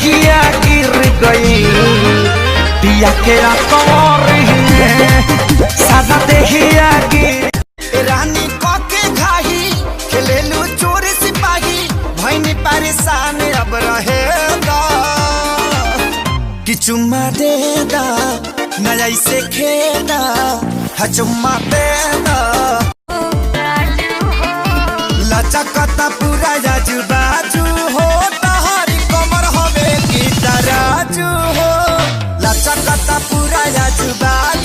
देहिया गिर गई पिया के कमर सादा देहिया गिर रानी के घाही खेलेलू चोर सिपाही भैनी परेशान अब रहेगा कि चुम्मा दे दा नया से खेदा चुम्मा दे दा लचकता पूरा जाजू बाजू हो तहारी कमर हवे की तराजू हो लचकता पूरा जाजू बाजू।